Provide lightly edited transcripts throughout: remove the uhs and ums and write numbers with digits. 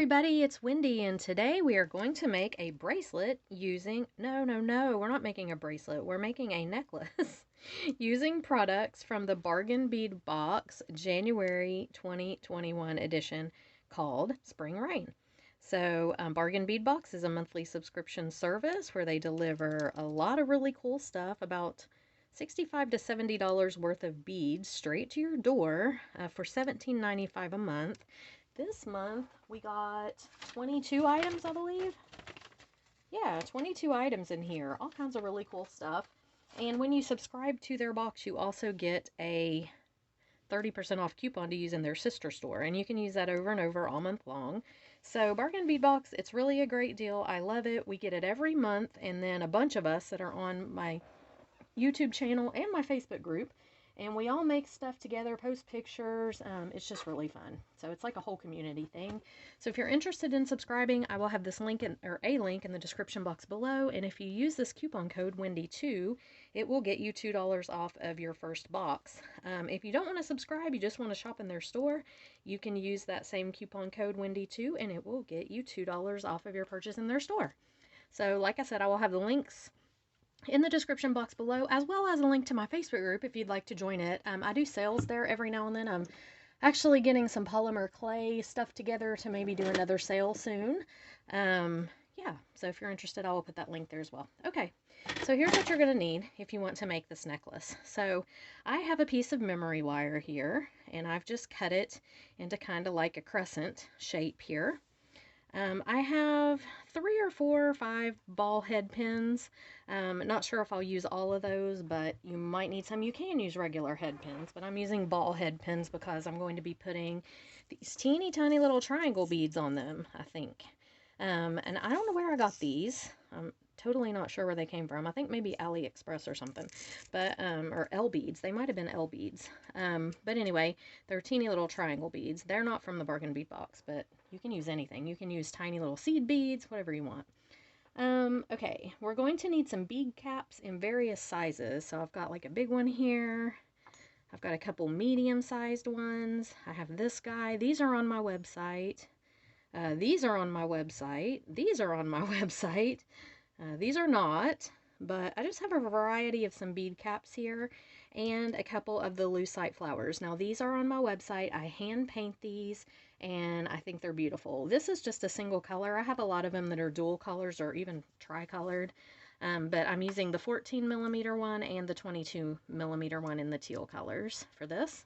everybody, it's Wendy, and today we are going to make a bracelet using, no, we're not making a bracelet, we're making a necklace using products from the Bargain Bead Box January 2021 edition called Spring Rain. So Bargain Bead Box is a monthly subscription service where they deliver a lot of really cool stuff, about $65 to $70 worth of beads straight to your door for $17.95 a month. This month we got 22 items, I believe. Yeah, 22 items in here. All kinds of really cool stuff. And when you subscribe to their box, you also get a 30% off coupon to use in their sister store. And you can use that over and over all month long. So Bargain Bead Box, it's really a great deal. I love it. We get it every month. And then a bunch of us that are on my YouTube channel and my Facebook group, and we all make stuff together, post pictures. It's just really fun. So it's like a whole community thing. So if you're interested in subscribing, I will have this link or a link in the description box below. And if you use this coupon code Wendy2, it will get you $2 off of your first box. If you don't want to subscribe, you just want to shop in their store, you can use that same coupon code Wendy2, and it will get you $2 off of your purchase in their store. So like I said, I will have the links in the description box below, as well as a link to my Facebook group if you'd like to join it. I do sales there every now and then. I'm actually getting some polymer clay stuff together to maybe do another sale soon. Yeah, so if you're interested, I will put that link there as well. Okay, so here's what you're going to need if you want to make this necklace. So I have a piece of memory wire here, and I've just cut it into kind of like a crescent shape here. I have 3 or 4 or 5 ball head pins. Not sure if I'll use all of those, but you might need some. You can use regular head pins, but I'm using ball head pins because I'm going to be putting these teeny tiny little triangle beads on them, I think. And I don't know where I got these. I'm totally not sure where they came from. I think maybe AliExpress or something, but or L beads. They might have been L beads. But anyway, they're teeny little triangle beads. They're not from the Bargain Bead Box, but you can use anything. You can use tiny little seed beads, whatever you want. Okay, we're going to need some bead caps in various sizes. So I've got like a big one here. I've got a couple medium-sized ones. I have this guy. These are on my website. These are on my website. These are on my website. These are not, but I just have a variety of some bead caps here and a couple of the lucite flowers. Now these are on my website. I hand paint these and I think they're beautiful. This is just a single color. I have a lot of them that are dual colors or even tri-colored, but I'm using the 14mm one and the 22mm one in the teal colors for this.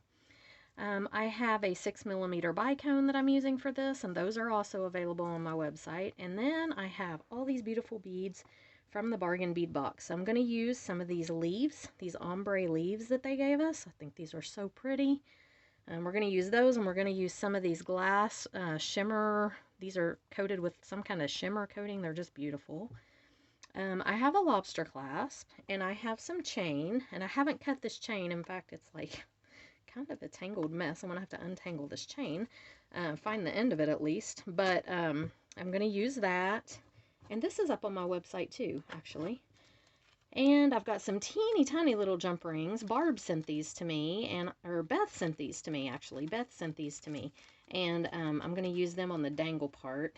I have a 6mm bicone that I'm using for this, and those are also available on my website. And then I have all these beautiful beads from the Bargain Bead Box. So I'm going to use some of these leaves, these ombre leaves that they gave us. I think these are so pretty. We're going to use those, and we're going to use some of these glass shimmer. These are coated with some kind of shimmer coating. They're just beautiful. I have a lobster clasp, and I have some chain, and I haven't cut this chain. In fact, it's like kind of a tangled mess. I'm going to have to untangle this chain, find the end of it at least, but I'm going to use that, and this is up on my website too, actually. And I've got some teeny tiny little jump rings. Barb sent these to me, or Beth sent these to me, actually. Beth sent these to me, and I'm going to use them on the dangle part.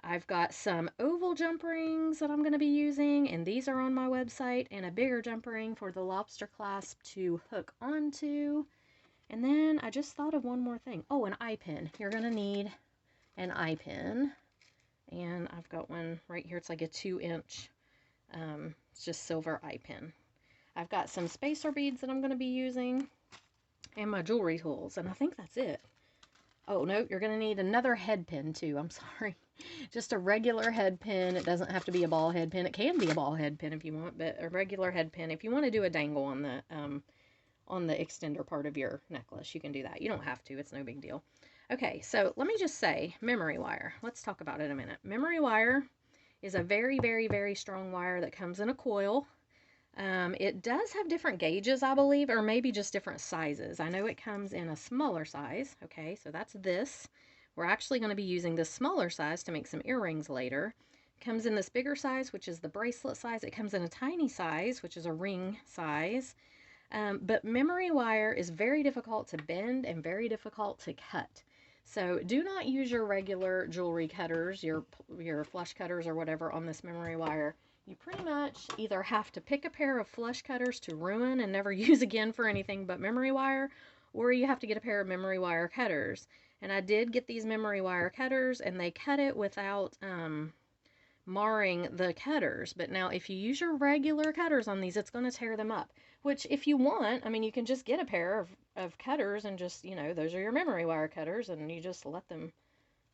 I've got some oval jump rings that I'm going to be using, and these are on my website, and a bigger jump ring for the lobster clasp to hook onto. And then I just thought of one more thing. Oh, an eye pin. You're going to need an eye pin, and I've got one right here. It's like a 2-inch, it's just silver eye pin. I've got some spacer beads that I'm going to be using, and my jewelry tools, and I think that's it. Oh, no, you're going to need another head pin, too. I'm sorry. Just a regular head pin. It doesn't have to be a ball head pin. It can be a ball head pin if you want, but a regular head pin. If you want to do a dangle on the extender part of your necklace, you can do that. You don't have to. It's no big deal. Okay, so let me just say, memory wire. Let's talk about it a minute. Memory wire is a very, very, very strong wire that comes in a coil. It does have different gauges, I believe, or maybe just different sizes. I know it comes in a smaller size. Okay, so that's this. We're actually going to be using this smaller size to make some earrings later. It comes in this bigger size, which is the bracelet size. It comes in a tiny size, which is a ring size. But memory wire is very difficult to bend and very difficult to cut. So do not use your regular jewelry cutters, your flush cutters or whatever on this memory wire. You pretty much either have to pick a pair of flush cutters to ruin and never use again for anything but memory wire, or you have to get a pair of memory wire cutters. And I did get these memory wire cutters, and they cut it without marring the cutters. But now if you use your regular cutters on these, it's going to tear them up. Which, if you want, I mean, you can just get a pair of cutters and just, you know, those are your memory wire cutters, and you just let them,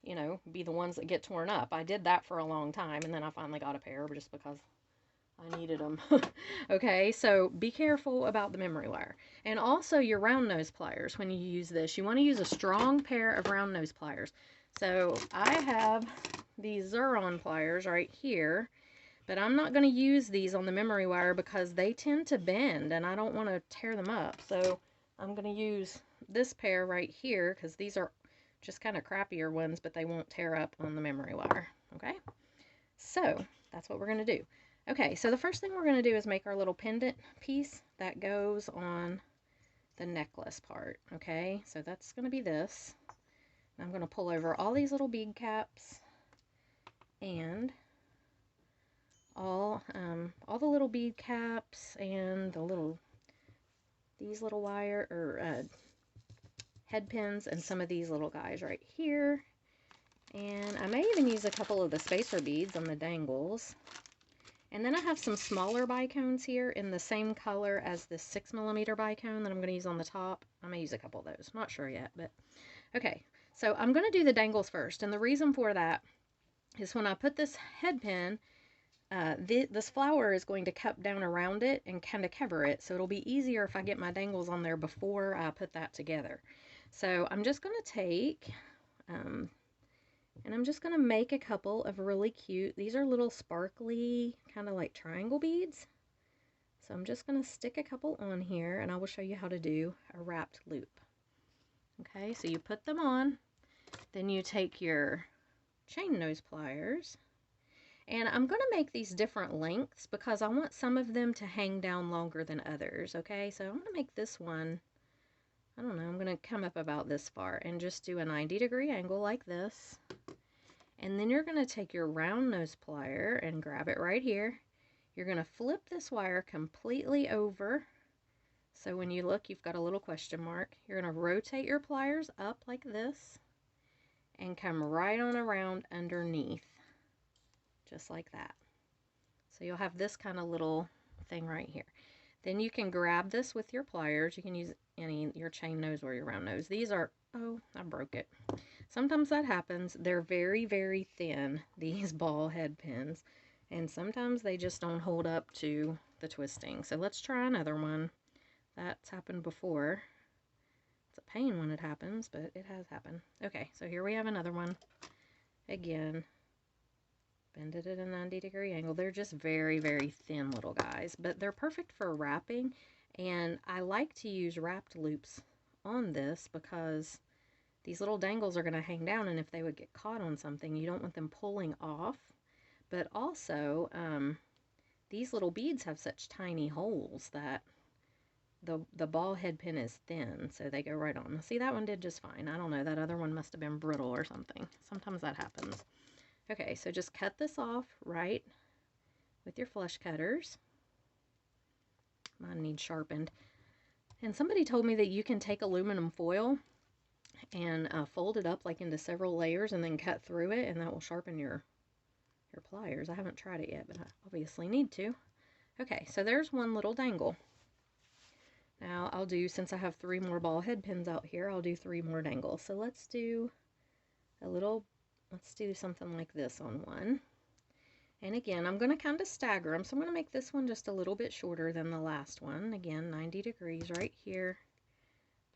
you know, be the ones that get torn up. I did that for a long time, and then I finally got a pair just because I needed them. Okay, so be careful about the memory wire. And also your round nose pliers when you use this. You want to use a strong pair of round nose pliers. So I have these Xuron pliers right here, but I'm not going to use these on the memory wire because they tend to bend and I don't want to tear them up. So I'm going to use this pair right here because these are just kind of crappier ones, but they won't tear up on the memory wire. Okay, so that's what we're going to do. Okay, so the first thing we're going to do is make our little pendant piece that goes on the necklace part. Okay, so that's going to be this. I'm going to pull over all these little bead caps and all the little bead caps and these little wire or head pins and some of these little guys right here. And I may even use a couple of the spacer beads on the dangles. And then I have some smaller bicones here in the same color as this 6mm bicone that I'm going to use on the top. I may use a couple of those. Not sure yet, but okay. So I'm going to do the dangles first. And the reason for that is when I put this head pin, this flower is going to cup down around it and kind of cover it. So it'll be easier if I get my dangles on there before I put that together. So I'm just going to take, and I'm just going to make a couple of really cute, these are little sparkly, kind of like triangle beads. So I'm just going to stick a couple on here, and I will show you how to do a wrapped loop. Okay, so you put them on, then you take your chain nose pliers, and I'm going to make these different lengths because I want some of them to hang down longer than others. Okay, so I'm going to make this one, I don't know, I'm going to come up about this far and just do a 90-degree angle like this. And then you're going to take your round nose plier and grab it right here. You're going to flip this wire completely over. So when you look, you've got a little question mark. You're going to rotate your pliers up like this and come right on around underneath, just like that. So you'll have this kind of little thing right here. Then you can grab this with your pliers. You can use your chain nose or your round nose. These are, oh, I broke it. Sometimes that happens. They're very, very thin, these ball head pins, and sometimes they just don't hold up to the twisting. So let's try another one. That's happened before. It's a pain when it happens, but it has happened. Okay, so here we have another one. Again, bend it at a 90-degree angle. They're just very, very thin little guys, but they're perfect for wrapping, and I like to use wrapped loops on this because these little dangles are going to hang down, and if they would get caught on something, you don't want them pulling off. But also, these little beads have such tiny holes that the ball head pin is thin, so they go right on. See, that one did just fine. I don't know, that other one must have been brittle or something. Sometimes that happens. Okay, so just cut this off right with your flush cutters. Mine needs sharpened. And somebody told me that you can take aluminum foil and fold it up like into several layers and then cut through it, and that will sharpen your pliers. I haven't tried it yet, but I obviously need to. Okay, so there's one little dangle. Now I'll do, since I have 3 more ball head pins out here, I'll do 3 more dangles. So let's do something like this on one. And again, I'm going to kind of stagger them. So I'm going to make this one just a little bit shorter than the last one. Again, 90 degrees right here.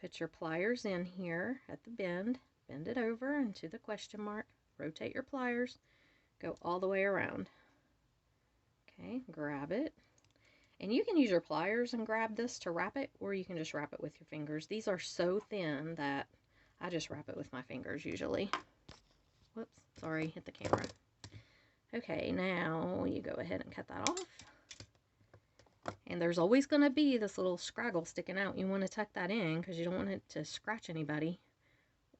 Put your pliers in here at the bend it over into the question mark, rotate your pliers, go all the way around. Okay, grab it. And you can use your pliers and grab this to wrap it, or you can just wrap it with your fingers. These are so thin that I just wrap it with my fingers usually. Whoops, sorry, hit the camera. Okay, now you go ahead and cut that off. And there's always going to be this little scraggle sticking out. You want to tuck that in because you don't want it to scratch anybody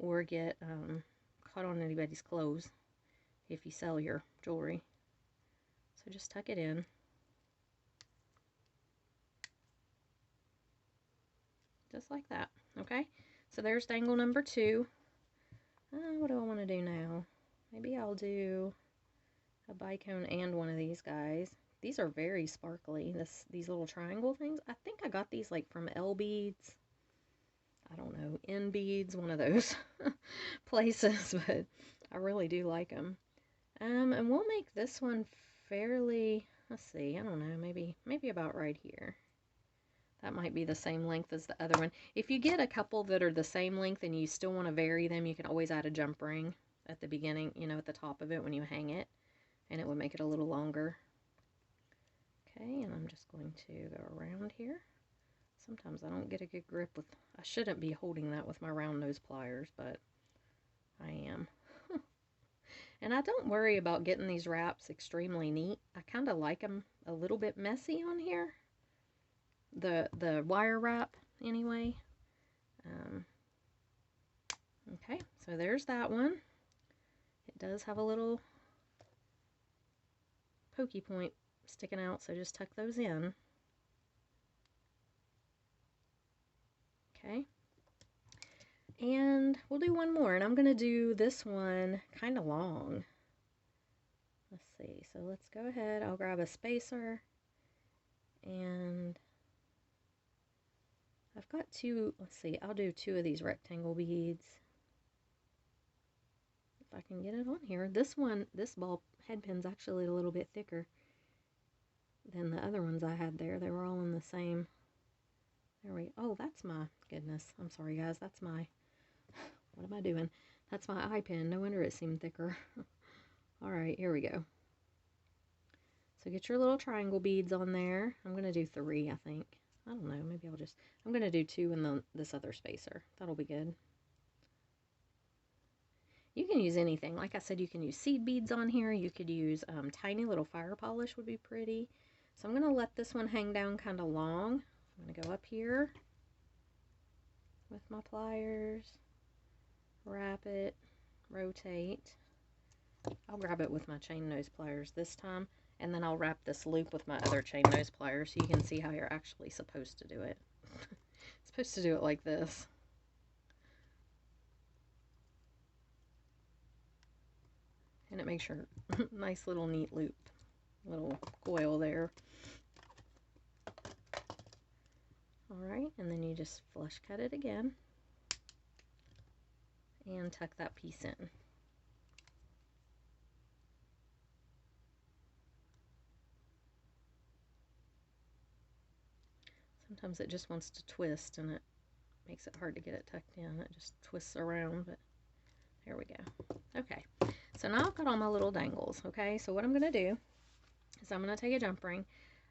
or get caught on anybody's clothes if you sell your jewelry. So just tuck it in. Just like that, okay? So there's dangle number 2. What do I want to do now? Maybe I'll do a bicone and one of these guys. These are very sparkly, these little triangle things. I think I got these like from L Beads. I don't know, N Beads, one of those places, but I really do like them. And we'll make this one fairly, let's see, I don't know, maybe about right here. That might be the same length as the other one. If you get a couple that are the same length and you still want to vary them, you can always add a jump ring at the beginning, you know, at the top of it when you hang it, and it would make it a little longer. Okay, and I'm just going to go around here. Sometimes I don't get a good grip with, I shouldn't be holding that with my round nose pliers, but I am. And I don't worry about getting these wraps extremely neat. I kind of like them a little bit messy on here. The wire wrap anyway. Okay, so there's that one. It does have a little pokey point sticking out, so just tuck those in. Okay, and we'll do one more, and I'm gonna do this one kind of long. Let's see, so let's go ahead, I'll grab a spacer, and I've got 2, let's see, I'll do 2 of these rectangle beads. If I can get it on here. This ball head pin's actually a little bit thicker than the other ones I had there. They were all in the same. There we go. Oh, that's my goodness. I'm sorry, guys. That's my, what am I doing? That's my eye pin. No wonder it seemed thicker. All right, here we go. So get your little triangle beads on there. I'm going to do 3, I think. I don't know. Maybe I'm going to do 2 in this other spacer. That'll be good. You can use anything. Like I said, you can use seed beads on here. You could use tiny little fire polish would be pretty. So I'm going to let this one hang down kind of long. I'm going to go up here with my pliers, wrap it, rotate. I'll grab it with my chain nose pliers this time, and then I'll wrap this loop with my other chain nose pliers so you can see how you're actually supposed to do it. Supposed to do it like this. And it makes your nice little neat loop, little coil there. Alright, and then you just flush cut it again and tuck that piece in. Sometimes it just wants to twist and it makes it hard to get it tucked in. It just twists around, but there we go. Okay, so now I've got all my little dangles, okay? So what I'm going to do is I'm going to take a jump ring.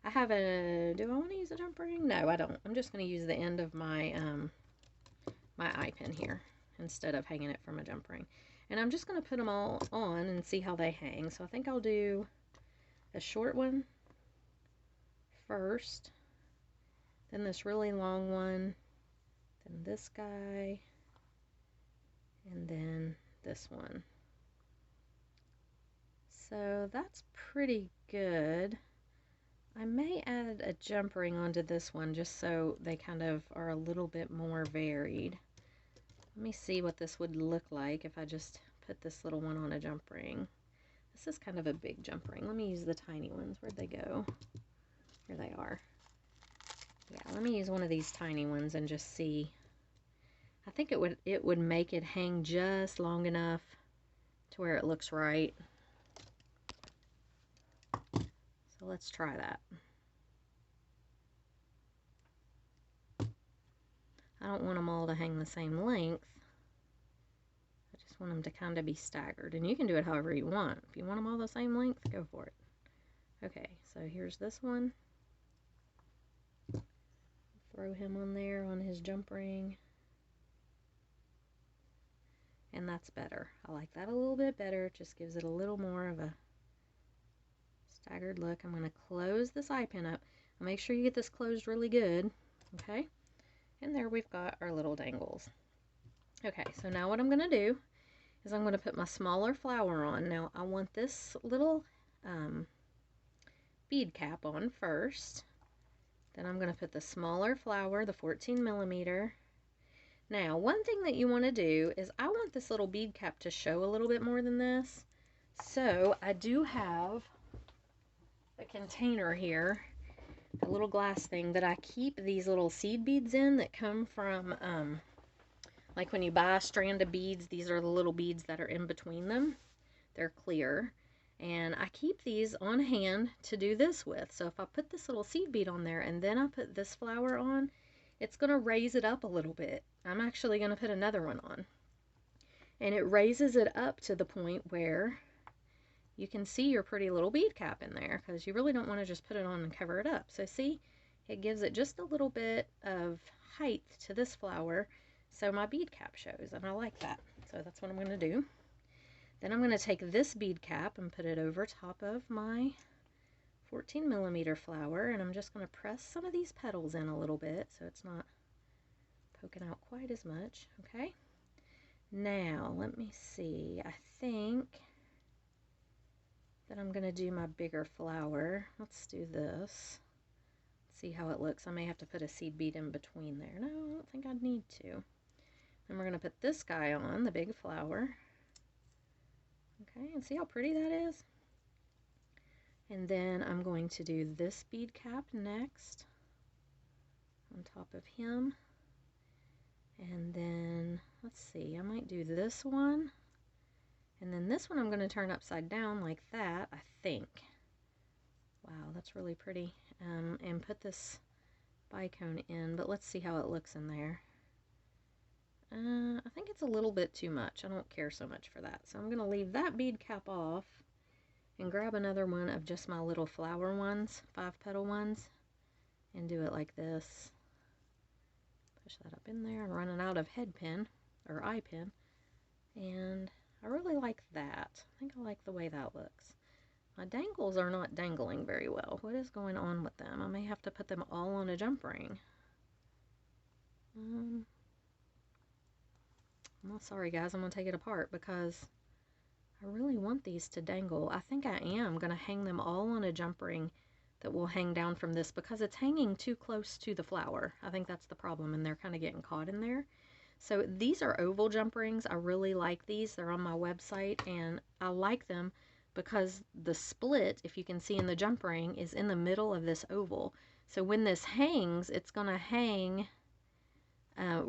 I have a, do I want to use a jump ring? No, I don't. I'm just going to use the end of my, my eye pin here instead of hanging it from a jump ring. And I'm just going to put them all on and see how they hang. So I think I'll do a short one first, then this really long one, then this guy, and then this one. So that's pretty good. I may add a jump ring onto this one just so they kind of are a little bit more varied. Let me see what this would look like if I just put this little one on a jump ring. This is kind of a big jump ring. Let me use the tiny ones. Where'd they go? Here they are. Yeah, let me use one of these tiny ones and just see. I think it would make it hang just long enough to where it looks right. So let's try that. I don't want them all to hang the same length. I just want them to kind of be staggered. And you can do it however you want. If you want them all the same length, go for it. Okay, so here's this one. Throw him on there on his jump ring. And that's better. I like that a little bit better. It just gives it a little more of a staggered look. I'm going to close this eye pin up. Make sure you get this closed really good. Okay? And there we've got our little dangles. Okay, so now what I'm going to do is I'm going to put my smaller flower on. Now I want this little bead cap on first. Then I'm going to put the smaller flower, the 14 millimeter. Now, one thing that you want to do is I want this little bead cap to show a little bit more than this. So I do have a container here, a little glass thing that I keep these little seed beads in that come from, like when you buy a strand of beads, these are the little beads that are in between them. They're clear. And I keep these on hand to do this with. So if I put this little seed bead on there and then I put this flower on, it's going to raise it up a little bit. I'm actually going to put another one on. And it raises it up to the point where you can see your pretty little bead cap in there, because you really don't want to just put it on and cover it up. So see, it gives it just a little bit of height to this flower so my bead cap shows, and I like that. So that's what I'm going to do. Then I'm going to take this bead cap and put it over top of my 14 millimeter flower, and I'm just going to press some of these petals in a little bit so it's not poking out quite as much. Okay, now let me see, I think that I'm going to do my bigger flower. Let's do this. See how it looks. I may have to put a seed bead in between there. No, I don't think I'd need to. And we're going to put this guy on, the big flower. Okay, and see how pretty that is? And then I'm going to do this bead cap next on top of him. And then, let's see, I might do this one. And then this one I'm going to turn upside down like that, I think. Wow, that's really pretty. And put this bicone in, but let's see how it looks in there. I think it's a little bit too much. I don't care so much for that. So I'm going to leave that bead cap off and grab another one of just my little flower ones, 5-petal ones, and do it like this. Push that up in there. I'm running out of head pin, or eye pin, and I really like that. I think I like the way that looks. My dangles are not dangling very well. What is going on with them? I may have to put them all on a jump ring. I'm not sorry, guys. I'm going to take it apart because I really want these to dangle. I think I am going to hang them all on a jump ring that will hang down from this because it's hanging too close to the flower. I think that's the problem, and they're kind of getting caught in there. So these are oval jump rings. I really like these. They're on my website, and I like them because the split, if you can see in the jump ring, is in the middle of this oval. So when this hangs, it's going to hang,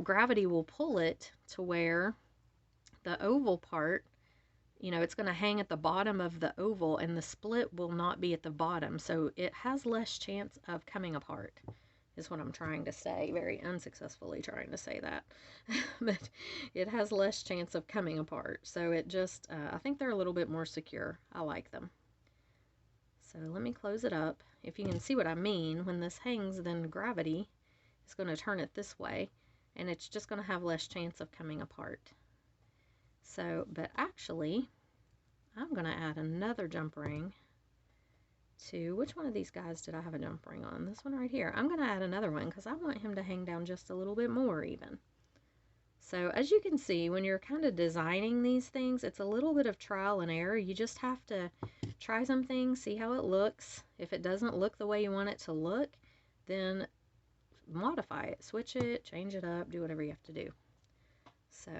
gravity will pull it to where the oval part, you know, it's going to hang at the bottom of the oval, and the split will not be at the bottom. So it has less chance of coming apart, is what I'm trying to say. Very unsuccessfully trying to say that. But it has less chance of coming apart. So it just, I think they're a little bit more secure. I like them. So let me close it up. If you can see what I mean, when this hangs, then gravity is going to turn it this way, and it's just going to have less chance of coming apart. So, but actually, I'm going to add another jump ring to, which one of these guys did I have a jump ring on? This one right here. I'm going to add another one because I want him to hang down just a little bit more even. So as you can see, when you're kind of designing these things, it's a little bit of trial and error. You just have to try some things, see how it looks. If it doesn't look the way you want it to look, then modify it, switch it, change it up, do whatever you have to do. So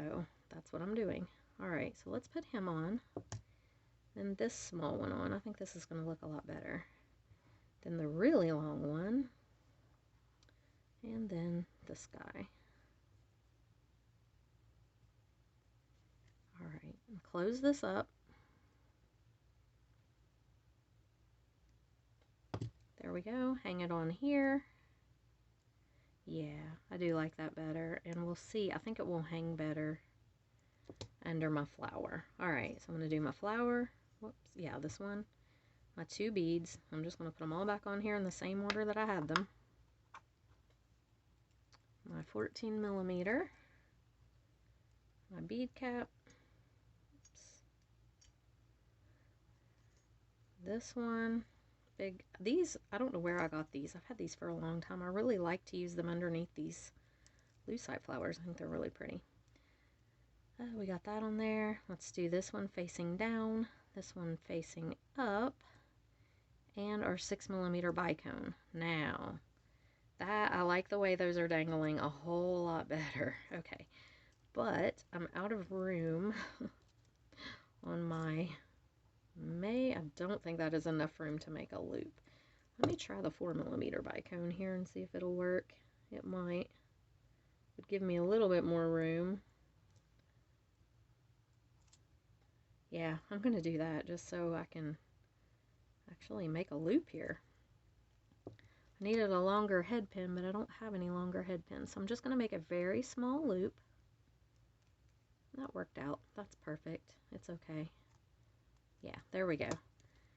that's what I'm doing. Alright, so let's put him on. Then this small one on. I think this is going to look a lot better than the really long one. And then this guy. Alright, close this up. There we go. Hang it on here. Yeah, I do like that better. And we'll see. I think it will hang better under my flower. Alright, so I'm going to do my flower. Whoops. Yeah, this one. My 2 beads. I'm just going to put them all back on here in the same order that I had them. My 14 millimeter. My bead cap. Oops. This one. Big. These, I don't know where I got these. I've had these for a long time. I really like to use them underneath these lucite flowers. I think they're really pretty. We got that on there. Let's do this one facing down, this one facing up, and our 6mm bicone. Now, that, I like the way those are dangling a whole lot better. Okay, but I'm out of room on my I don't think that is enough room to make a loop. Let me try the 4mm bicone here and see if it'll work. It might. It would give me a little bit more room. Yeah, I'm going to do that just so I can actually make a loop here. I needed a longer head pin, but I don't have any longer head pins, so I'm just going to make a very small loop. That worked out. That's perfect. It's okay. Yeah, there we go.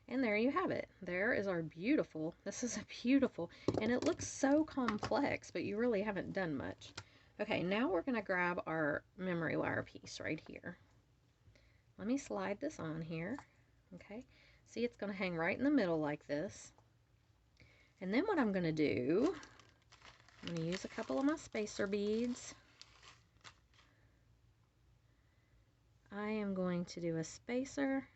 And there you have it. There is our beautiful, this is a beautiful, and it looks so complex, but you really haven't done much. Okay, now we're going to grab our memory wire piece right here. Let me slide this on here. Okay, see, it's going to hang right in the middle like this. And then what I'm going to do, I'm going to use a couple of my spacer beads. I am going to do a spacer.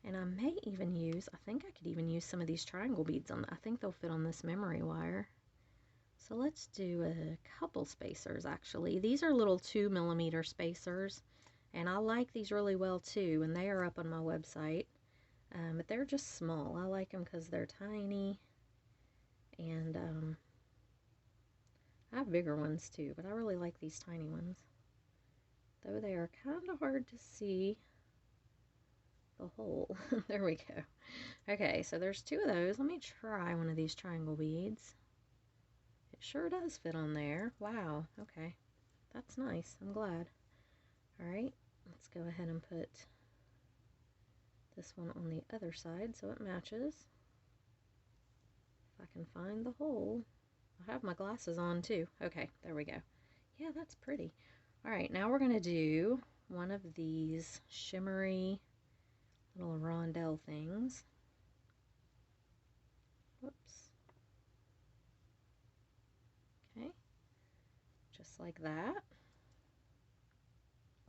And I may even use, I think I could even use some of these triangle beads on, I think they'll fit on this memory wire. So let's do a couple spacers actually. These are little 2mm spacers, and I like these really well too, and they are up on my website. But they're just small. I like them because they're tiny, and I have bigger ones too, but I really like these tiny ones. Though they are kind of hard to see the hole. There we go. Okay, so there's 2 of those. Let me try one of these triangle beads. It sure does fit on there. Wow, okay. That's nice. I'm glad. Alright, let's go ahead and put this one on the other side so it matches. If I can find the hole. I have my glasses on too. Okay, there we go. Yeah, that's pretty. Alright, now we're going to do one of these shimmery little rondelle things. Whoops. Okay, just like that.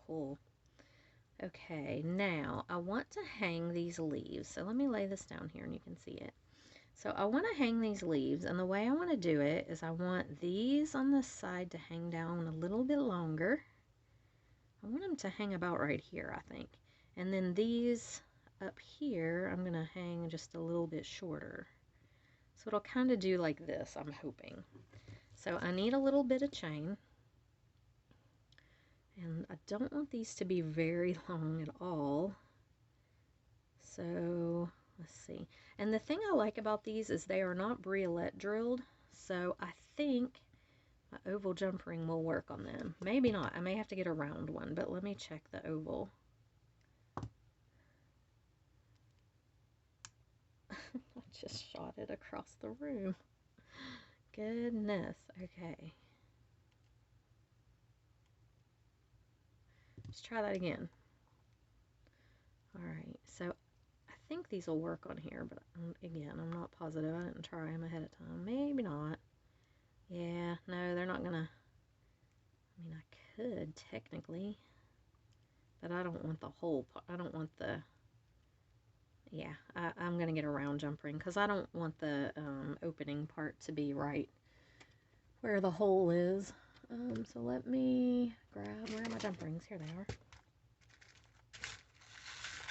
Cool. Okay, now I want to hang these leaves. So let me lay this down here and you can see it. So I want to hang these leaves, and the way I want to do it is I want these on the side to hang down a little bit longer. I want them to hang about right here, I think. And then these up here, I'm going to hang just a little bit shorter. So it'll kind of do like this, I'm hoping. So I need a little bit of chain. And I don't want these to be very long at all. So let's see. And the thing I like about these is they are not briolette drilled. So I think my oval jump ring will work on them. Maybe not. I may have to get a round one, but let me check the oval. I just shot it across the room. Goodness. Okay. Let's try that again. Alright, so I think these will work on here, but again, I'm not positive. I didn't try them ahead of time. Maybe not. Yeah, no, they're not gonna, I mean, I could technically, but I don't want the whole part. I don't want the, yeah, I'm gonna get a round jump ring because I don't want the opening part to be right where the hole is. So let me grab, where are my jump rings? Here they are.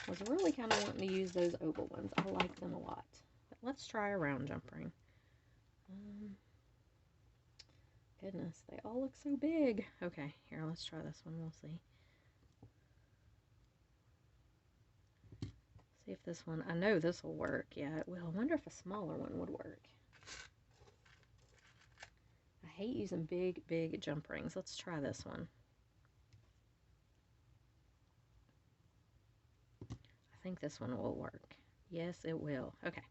I was really kind of wanting to use those oval ones. I like them a lot. But let's try a round jump ring. Goodness, they all look so big. Okay, here, let's try this one. We'll see. See if this one, I know this will work. Yeah, it will. I wonder if a smaller one would work. I hate using big jump rings. Let's try this one. I think this one will work. Yes, it will. Okay,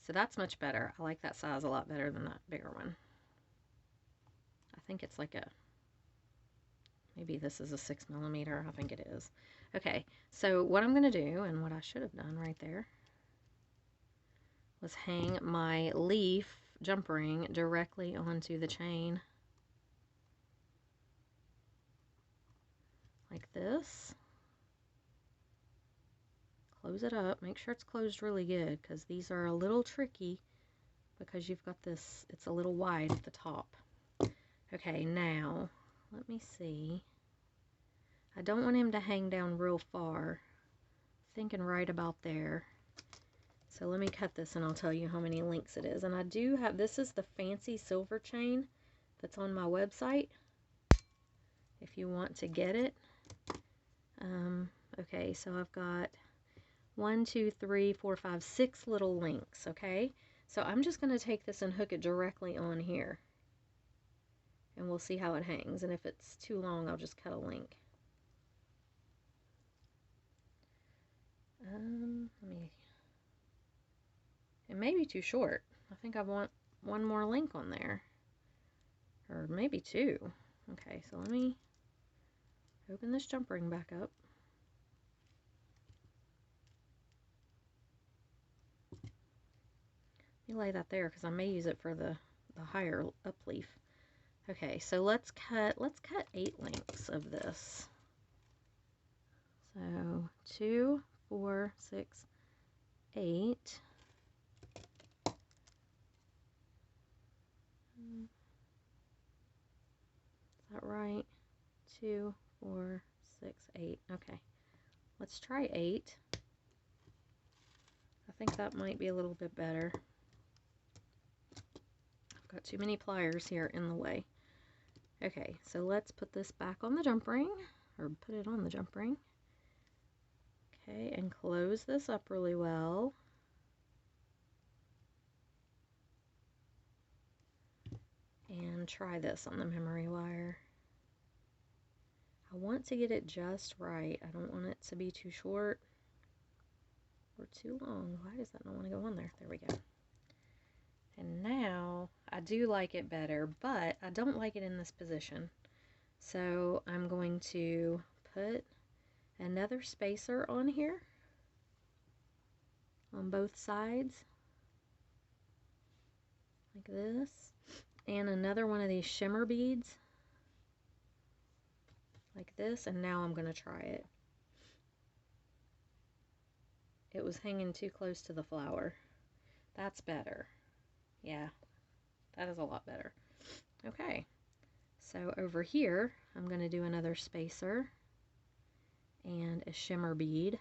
so that's much better. I like that size a lot better than that bigger one. I think it's like a, maybe this is a 6mm. I think it is. Okay, so what I'm going to do, and what I should have done right there, was hang my leaf jump ring directly onto the chain. like this. Close it up. Make sure it's closed really good because these are a little tricky because you've got this, it's a little wide at the top. Okay, now let me see. I don't want him to hang down real far. Thinking right about there. So let me cut this and I'll tell you how many links it is. And I do have, this is the fancy silver chain that's on my website if you want to get it. Okay, so I've got 1, 2, 3, 4, 5, 6 little links, okay? So I'm just going to take this and hook it directly on here. And we'll see how it hangs. And if it's too long, I'll just cut a link. It may be too short. I think I want one more link on there. Or maybe 2. Okay, so let me open this jump ring back up. Let me lay that there because I may use it for the higher up leaf. Okay, so let's cut 8 links of this. So 2, 4, 6, 8. Is that right? 2, 4, 6, 8. Okay, let's try 8. I think that might be a little bit better. I've got too many pliers here in the way. Okay, so let's put this back on the jump ring, or put it on the jump ring. Okay, and close this up really well. And try this on the memory wire. I want to get it just right. I don't want it to be too short or too long. Why does that not want to go on there? There we go. And now I do like it better, but I don't like it in this position. So I'm going to put another spacer on here on both sides like this, and another one of these shimmer beads like this, and now I'm going to try it. It was hanging too close to the flower. That's better. Yeah, that is a lot better. Okay, so over here I'm going to do another spacer and a shimmer bead,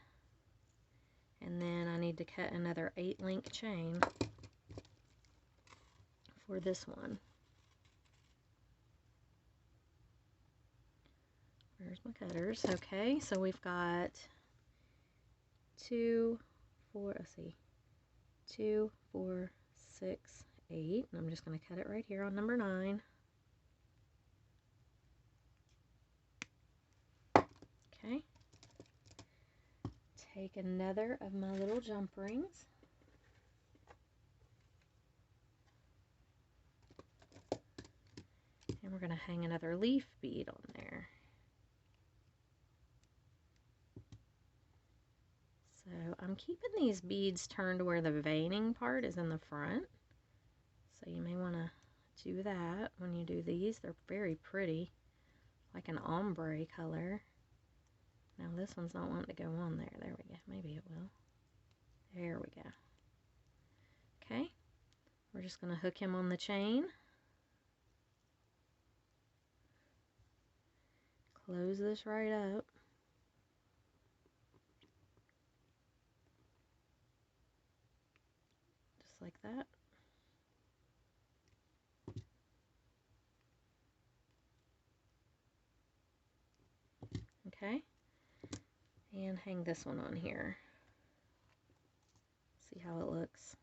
and then I need to cut another 8-link chain for this one. Where's my cutters? Okay, so we've got 2, 4, let's see, 2, 4, 6, 8, and I'm just going to cut it right here on number 9. Okay, take another of my little jump rings, and we're going to hang another leaf bead on there. So I'm keeping these beads turned where the veining part is in the front. So you may want to do that when you do these. They're very pretty, like an ombre color. Now this one's not wanting to go on there. There we go. Maybe it will. There we go. Okay. We're just going to hook him on the chain. Close this right up. Just like that. Okay. And hang this one on here. See how it looks.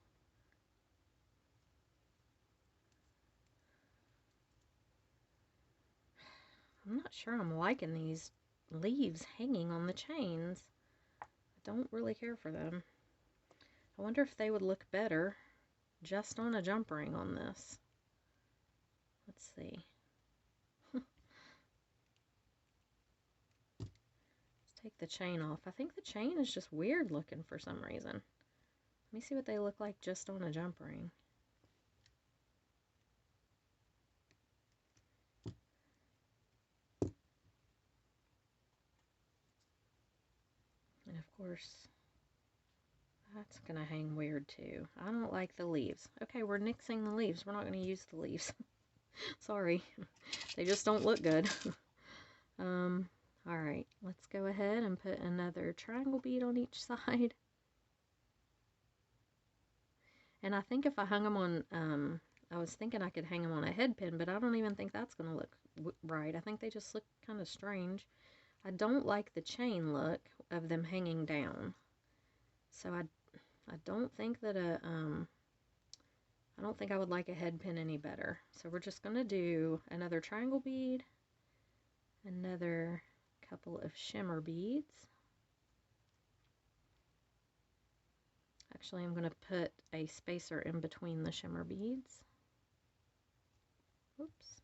I'm not sure I'm liking these leaves hanging on the chains. I don't really care for them. I wonder if they would look better just on a jump ring on this. Let's see. Let's take the chain off. I think the chain is just weird looking for some reason. Let me see what they look like just on a jump ring. course, that's going to hang weird too. I don't like the leaves. Okay, we're nixing the leaves. We're not going to use the leaves. Sorry. They just don't look good. All right, let's go ahead and put another triangle bead on each side. And I think if I hung them on, I was thinking I could hang them on a head pin, but I don't even think that's going to look right. I think they just look kind of strange. I don't like the chain look of them hanging down. So I don't think that I don't think I would like a head pin any better. So we're just going to do another triangle bead, another couple of shimmer beads. Actually, I'm going to put a spacer in between the shimmer beads. Oops.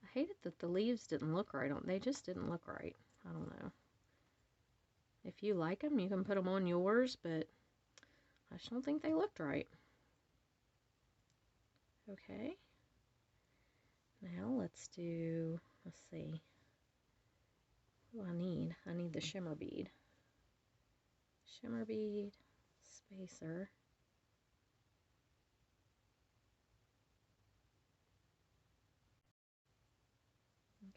I hated that the leaves didn't look right on. They just didn't look right. I don't know. If you like them, you can put them on yours, but I just don't think they looked right. Okay. Now let's do, let's see. What do I need? I need the shimmer bead. Shimmer bead, spacer.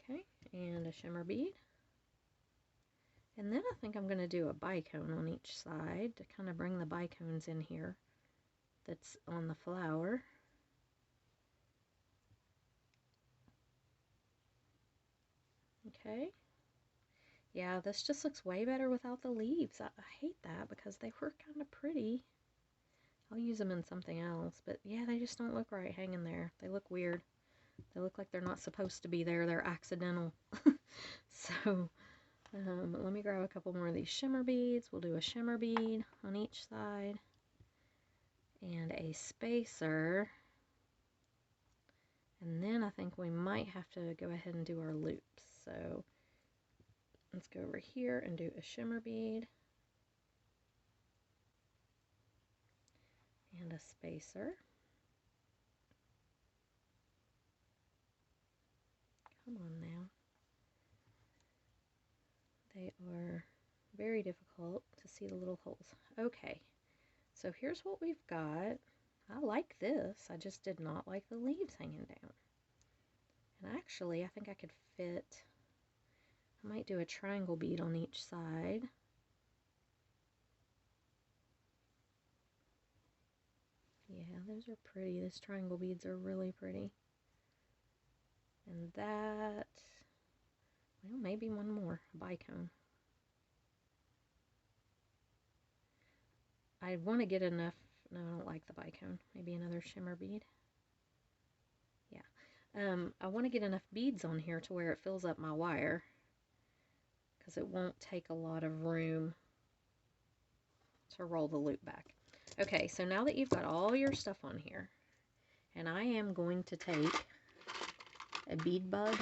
Okay, and a shimmer bead. And then I think I'm going to do a bicone on each side to kind of bring the bicones in here that's on the flower. Okay. Yeah, this just looks way better without the leaves. I hate that because they were kind of pretty. I'll use them in something else, but yeah, they just don't look right hanging there. They look weird. They look like they're not supposed to be there. They're accidental. So, let me grab a couple more of these shimmer beads. We'll do a shimmer bead on each side and a spacer. And then I think we might have to go ahead and do our loops. So let's go over here and do a shimmer bead and a spacer. Come on now. They are very difficult to see the little holes. Okay, so here's what we've got. I like this. I just did not like the leaves hanging down. And actually, I think I could fit, I might do a triangle bead on each side. Yeah, those are pretty. Those triangle beads are really pretty. And that, well, maybe one more, a bicone. I want to get enough, no, I don't like the bicone. Maybe another shimmer bead. Yeah. I want to get enough beads on here to where it fills up my wire, because it won't take a lot of room to roll the loop back. Okay, so now that you've got all your stuff on here, and I am going to take a bead bug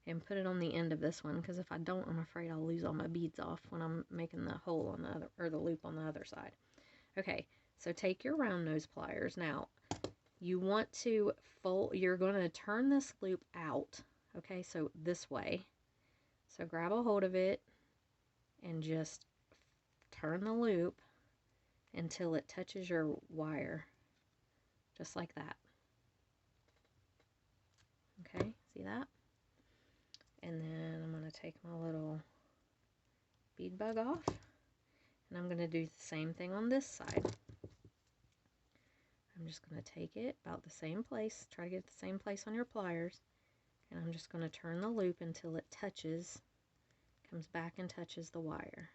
and put it on the end of this one, because if I don't, I'm afraid I'll lose all my beads off when I'm making the hole on the other, or the loop on the other side. Okay, so take your round nose pliers. Now, you want to fold, you're going to turn this loop out, okay, so this way. So grab a hold of it and just turn the loop until it touches your wire, just like that. Okay, see that? And then I'm going to take my little bead bug off, and I'm going to do the same thing on this side. I'm just going to take it about the same place, try to get the same place on your pliers, and I'm just going to turn the loop until it touches, comes back and touches the wire.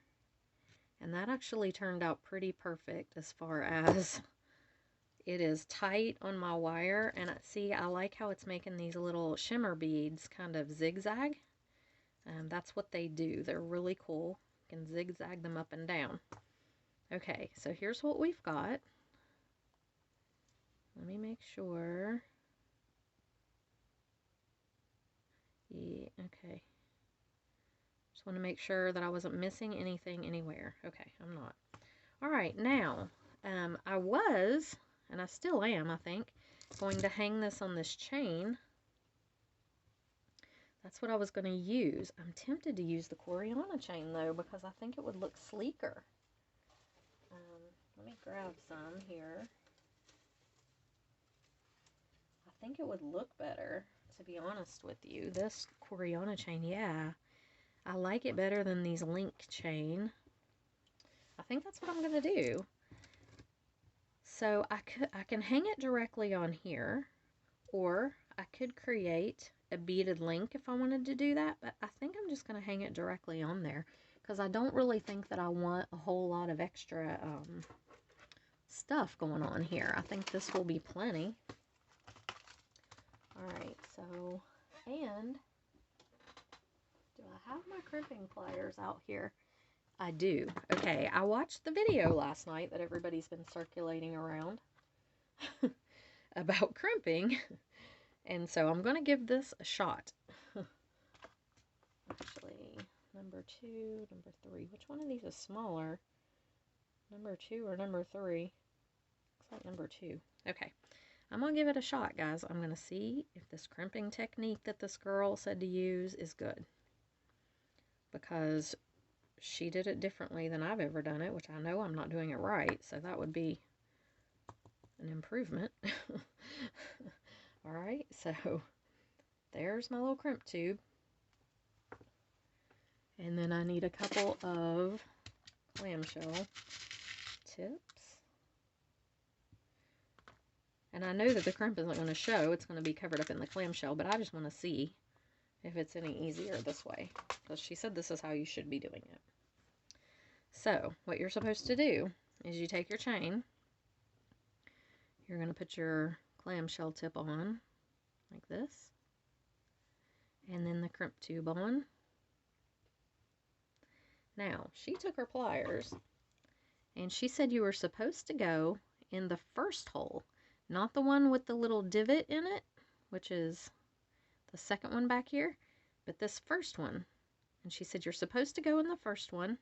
And that actually turned out pretty perfect as far as it is tight on my wire. And see, I like how it's making these little shimmer beads kind of zigzag. That's what they do. They're really cool. You can zigzag them up and down. Okay, so here's what we've got. Let me make sure. Yeah, okay. Just want to make sure that I wasn't missing anything anywhere. Okay, I'm not. All right, now, I was, and I still am, I think, going to hang this on this chain. That's what I was going to use. I'm tempted to use the Coriana chain though because I think it would look sleeker. Let me grab some here. I think it would look better, to be honest with you. This Coriana chain, yeah. I like it better than these link chain. I think that's what I'm going to do. So I can hang it directly on here, or I could create a beaded link if I wanted to do that, but I think I'm just going to hang it directly on there because I don't really think that I want a whole lot of extra stuff going on here. I think this will be plenty. Alright, so, and do I have my crimping pliers out here? I do. Okay, I watched the video last night that everybody's been circulating around about crimping, and so I'm going to give this a shot. Actually, number 2, number 3. Which one of these is smaller? Number 2 or number 3? Looks like number 2. Okay, I'm going to give it a shot, guys. I'm going to see if this crimping technique that this girl said to use is good. Because she did it differently than I've ever done it, which I know I'm not doing it right, so that would be an improvement. Alright, so there's my little crimp tube. And then I need a couple of clamshell tips. And I know that the crimp isn't going to show, it's going to be covered up in the clamshell, but I just want to see if it's any easier this way, because she said this is how you should be doing it. So, what you're supposed to do is you take your chain, you're going to put your clamshell tip on, like this, and then the crimp tube on. Now, she took her pliers, and she said you were supposed to go in the first hole, not the one with the little divot in it, which is the second one back here, but this first one. And she said you're supposed to go in the first one,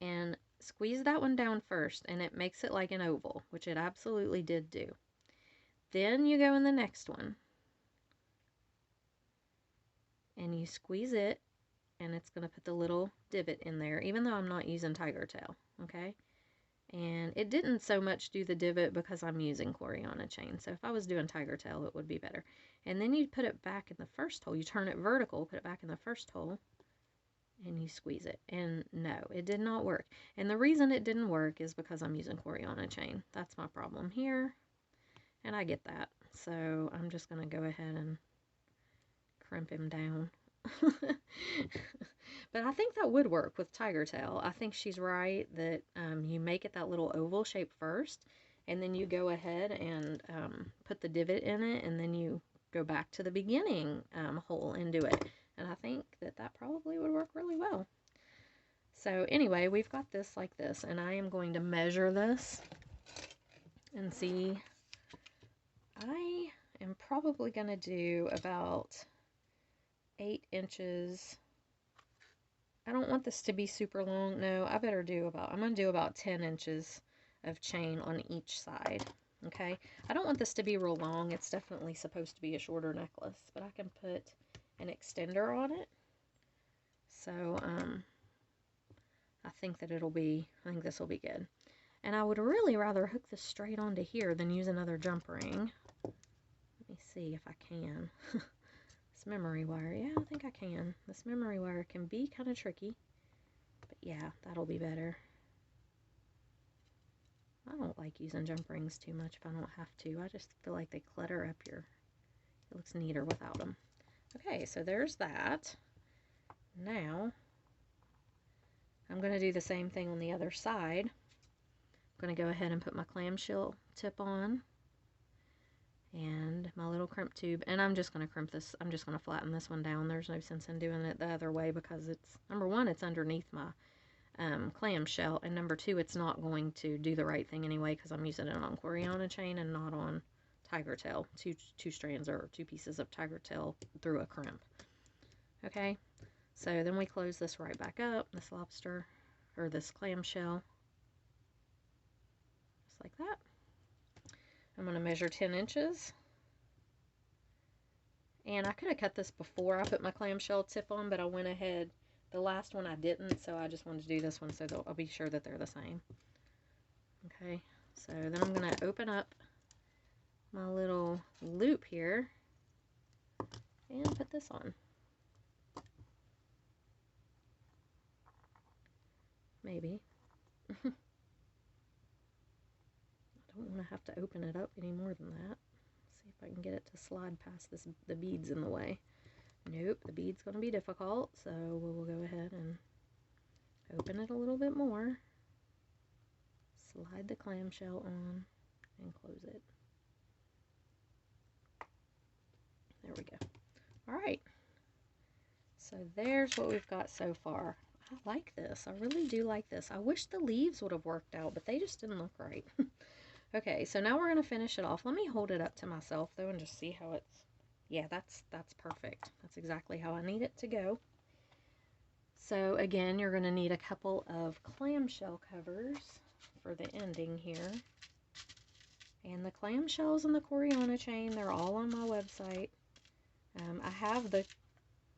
and squeeze that one down first, and it makes it like an oval, which it absolutely did do. Then you go in the next one, and you squeeze it, and it's going to put the little divot in there, even though I'm not using tiger tail, okay? And it didn't so much do the divot because I'm using Coriana chain, so if I was doing tiger tail, it would be better. And then you put it back in the first hole, you turn it vertical, put it back in the first hole, and you squeeze it. And no, it did not work. And the reason it didn't work is because I'm using Coriana chain. That's my problem here, and I get that. So I'm just going to go ahead and crimp him down. But I think that would work with tiger tail. I think she's right that you make it that little oval shape first, and then you go ahead and put the divot in it, and then you go back to the beginning hole and do it. And I think that that probably would work really well. So anyway, we've got this like this, and I am going to measure this and see. I am probably going to do about 8 inches. I don't want this to be super long. No, I better do about, I'm going to do about 10 inches of chain on each side. Okay, I don't want this to be real long. It's definitely supposed to be a shorter necklace, but I can put an extender on it. So, I think that I think this will be good. And I would really rather hook this straight onto here than use another jump ring. Let me see if I can. This memory wire, yeah, I think I can. This memory wire can be kind of tricky, but yeah, that'll be better. I don't like using jump rings too much if I don't have to. I just feel like they clutter up it looks neater without them. Okay, so there's that. Now, I'm going to do the same thing on the other side. I'm going to go ahead and put my clamshell tip on and my little crimp tube, and I'm just going to crimp this. I'm just going to flatten this one down. There's no sense in doing it the other way because it's, number one, it's underneath my clamshell, and number two, it's not going to do the right thing anyway because I'm using it on Coriana chain and not on tiger tail, two strands or 2 pieces of tiger tail through a crimp. Okay, so then we close this right back up, this lobster, or this clamshell, just like that. I'm going to measure 10 inches, And I could have cut this before I put my clamshell tip on, but I went ahead. The last one I didn't, so I just wanted to do this one so that I'll be sure that they're the same. Okay, so then I'm going to open up my little loop here and put this on. Maybe. I don't want to have to open it up any more than that. Let's see if I can get it to slide past the beads in the way. Nope, the bead's going to be difficult, so we'll go ahead and open it a little bit more. Slide the clamshell on and close it. There we go. Alright, so there's what we've got so far. I like this. I really do like this. I wish the leaves would have worked out, but they just didn't look right. Okay, so now we're going to finish it off. Let me hold it up to myself, though, and just see how it's... Yeah, that's perfect. That's exactly how I need it to go. So, again, you're going to need a couple of clamshell covers for the ending here. And the clamshells and the Coriana chain, they're all on my website. I have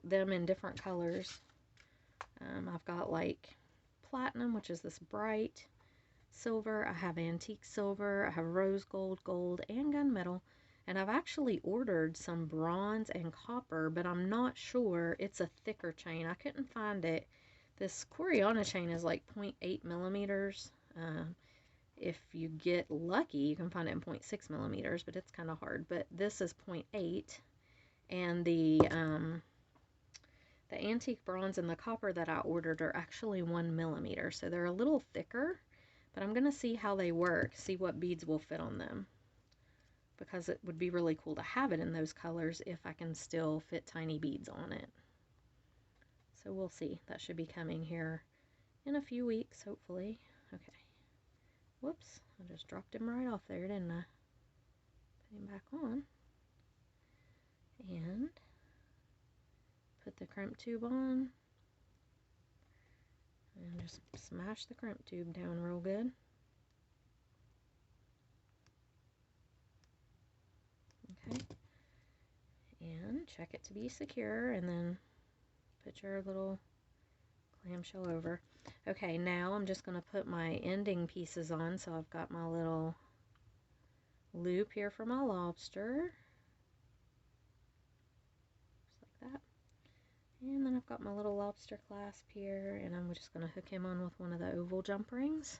them in different colors. I've got like platinum, which is this bright silver. I have antique silver. I have rose gold, gold, and gunmetal. And I've actually ordered some bronze and copper, but I'm not sure. It's a thicker chain. I couldn't find it. This Coriana chain is like 0.8 millimeters. If you get lucky, you can find it in 0.6 millimeters, but it's kind of hard. But this is 0.8. And the antique bronze and the copper that I ordered are actually 1 millimeter. So they're a little thicker, but I'm going to see how they work, see what beads will fit on them. Because it would be really cool to have it in those colors if I can still fit tiny beads on it. So we'll see. That should be coming here in a few weeks, hopefully. Okay. Whoops. I just dropped him right off there, didn't I? Put him back on. And put the crimp tube on. And just smash the crimp tube down real good. Okay. And check it to be secure, and then put your little clamshell over. Okay, now I'm just going to put my ending pieces on. So I've got my little loop here for my lobster. Just like that. And then I've got my little lobster clasp here, and I'm just going to hook him on with one of the oval jump rings.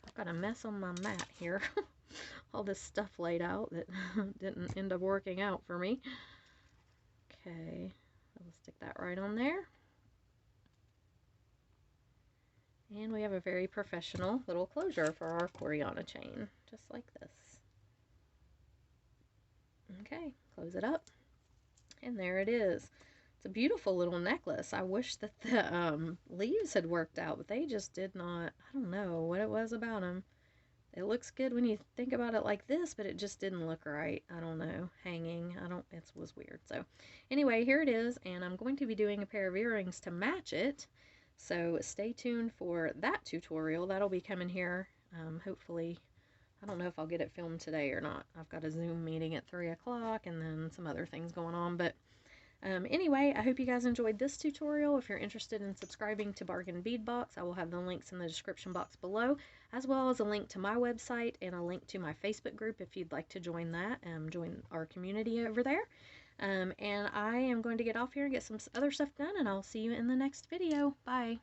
I've got a mess on my mat here. All this stuff laid out that didn't end up working out for me. Okay, I'll stick that right on there. And we have a very professional little closure for our Coriana chain, just like this. Okay, close it up. And there it is. It's a beautiful little necklace. I wish that the leaves had worked out, but they just did not. I don't know what it was about them. It looks good when you think about it like this, but it just didn't look right. I don't know. Hanging. It was weird. So anyway, here it is, and I'm going to be doing a pair of earrings to match it. So stay tuned for that tutorial. That'll be coming here, hopefully. I don't know if I'll get it filmed today or not. I've got a Zoom meeting at 3 o'clock and then some other things going on, but anyway, I hope you guys enjoyed this tutorial. If you're interested in subscribing to Bargain Bead Box, I will have the links in the description box below, as well as a link to my website and a link to my Facebook group if you'd like to join that, join our community over there. And I am going to get off here and get some other stuff done, and I'll see you in the next video. Bye.